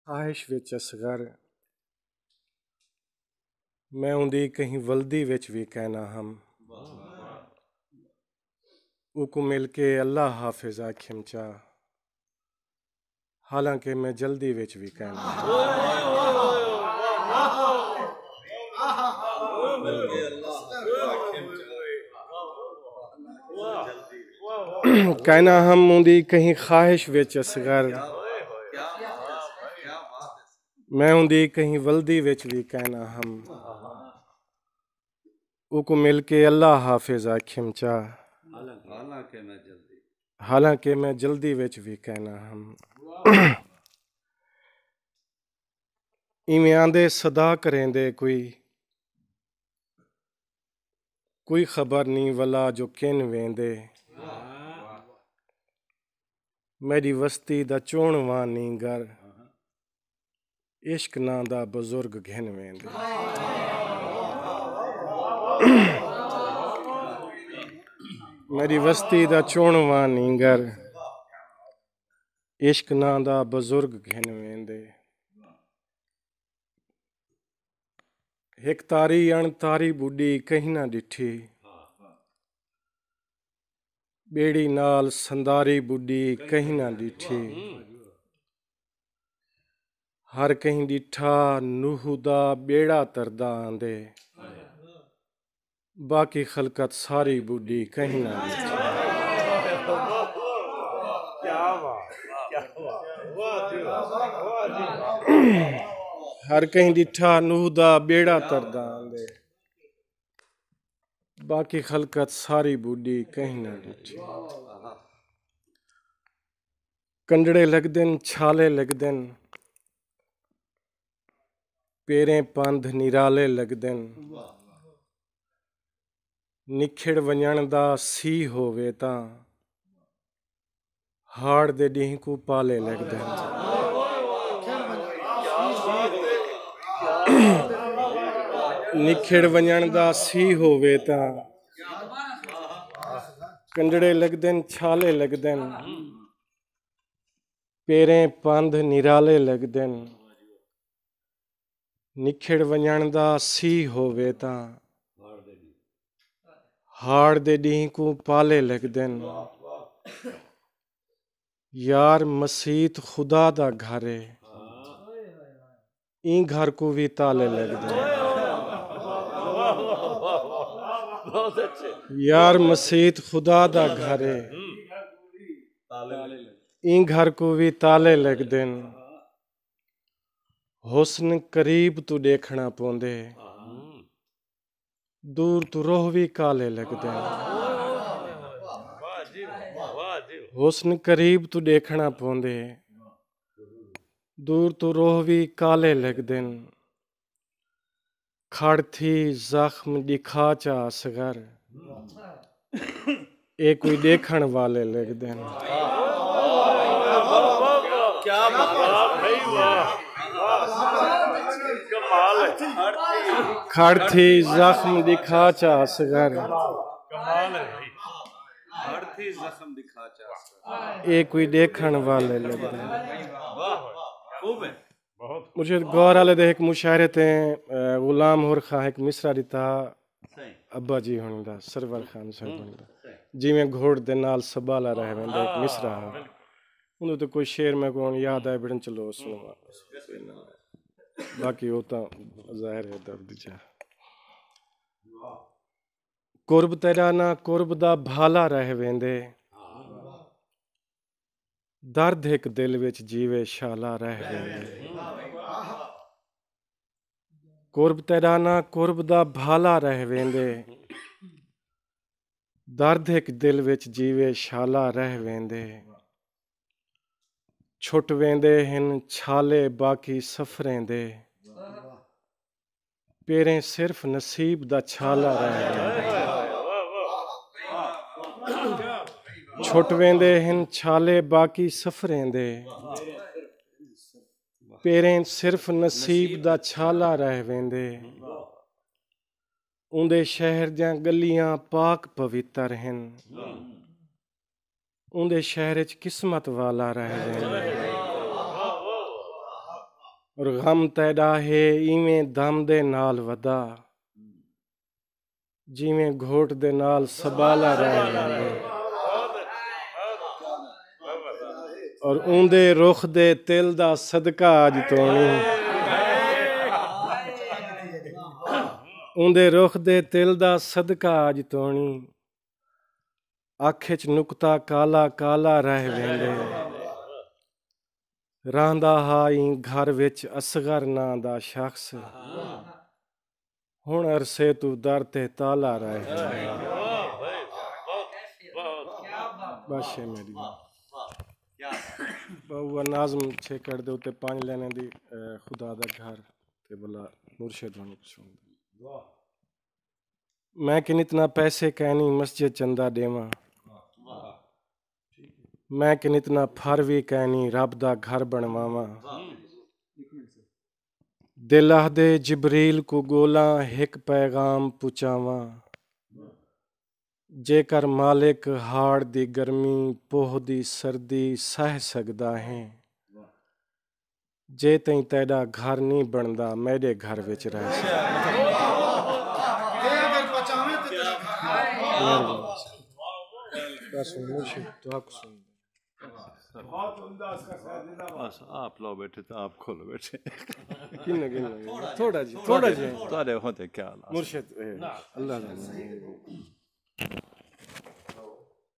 ख्वाहिश विच असगर मैं उंदी कहीं वल्दी विच भी कहना हम उको मिल के अल्लाह हाफिज आखिमचा हालांकि मैं जल्दी विच भी कहना कहना हम उंदी कहीं ख्वाहिश विच असगर मैं उंदी कहीं वल्दी विच भी कहना हम उको मिल के अल्लाह हाफिज आखिमचा हालांकि मैं जल्दी विच भी कहना हम इवें आंदे सदा करेंदे कोई खबर नहीं वला जो किन वेंदे मेरी वस्ती दा चोणवा नी घर इश्क ना दा बुजुर्ग घिन वेंदे मेरी वस्ती दा चोणवा नी घर इश्क ना दा बुजुर्ग घिन वेंदे एक तारी अणतारी बुढ़ी कहीं ना डिठी बेड़ी नाल संदारी बुढ़ी कहीं ना डिठी हर कहीं डिठा नूह दा बेड़ा तरदा आंदे बाकी खलकत सारी बुढ़ी कहीं ना डिठी हर कहीं डिठा नूह दा बेड़ा तरदा आंदे बाकी खलकत सारी बुढ़ी कहीं ना डिठी कंडड़े लगदन छाले लगदन पेरें पंध निराले लगदन निखड़ वंजण दा सी होवे तां हाड़ दे ॾींहं को पाले लगदन निखड़ वंजण दा सी होवे तां कंडड़े लगदन छाले लगदन पेरें पंध निराले लगदन निखड़ वंजण दा सी होवे तां हाड़ दे ॾींहं को पाले लगदन यार मसीत खुदा दा घर है ई घर को भी ताले लगदन यार मसीत खुदा दा घर है ई घर को भी ताले लगदन हुस्न करीब तू देखना पोंदे दूर तू रोह भी काले लगदन हुस्न करीब तू देखना पोंदे दूर तू रोह भी काले लगदन खड़ थी जख्म दिखा चा असगर ए कोई देखण वाले लगदन खड़ थी जख्म दिखा चा असगर ए कोई देखण वाले लगदन मुझे गौर वाले दे एक मुशायरे ते गुलाम होर खां एक मिसरा दिता अब्बा जी होने दा सरवर खान साहब होने दा जिवें घोड़ दे नाल सबाला रह वेंदा एक मिसरा उन्हें तो कोई शेर में कौन याद आए बिड़न चलो सुनवा बाकी वो तो जाहिर है दर्द जा कुर्ब तेरा ना कुर्ब दा भाला रह वेंदे दर्द एक दिल विच जीवे शाला रह वेंदे कुर्ब तेरा ना कुर्ब दा भाला रह वेंदे दर्द एक दिल विच जीवे शाला रह वेंदे छुट वेंदे हिन छाले बाकी सफरें दे पेरें सिर्फ नसीब दा छाला रह वेंदे छुट वेंदे हिन छाले बाकी सफरें दे पेरें सिर्फ नसीब दा छाला रह वेंदे उंदे शहर दियां गलियां पाक पवित्र हैं उंदे शहर च किस्मत वाला रह वेंदे और गम तैदा है इवें दम दे नाल वदा जिवें घोट दे नाल सबाला रह वेंदे और उंदे रुख दे तिल दा सदका अज तोणी उंदे रुख दे तिल दा सदका अज तोणी अख च नुकता काला काला रह वेंदे रांदा हाई घर विच असगर नां दा शख्स हुण अरसे तू दर ते ताला रह बादशाह मेरी बहुआ नाज़म छेकड़ दे उत्ते 5 लाइनें दी खुदा दा घर ते भला मुर्शिद होनी पसंद मैं कि इतना पैसे कहनी मस्जिद चंदा देवा मैं कि इतना फर भी कहनी रब दा घर बनवावा दिल आखदे जिबरील को गोला हिक पैगाम पुचावा जेकर मालिक हाड़ दी गर्मी पोह दी सर्दी सह सकदा है जे तई तेरा घर नहीं बनदा मेरे घर विच रह बस आप लो बैठे तो आप खोलो बैठे थोड़ा जी तुहाडे होते क्या मुर्शिद अल्लाह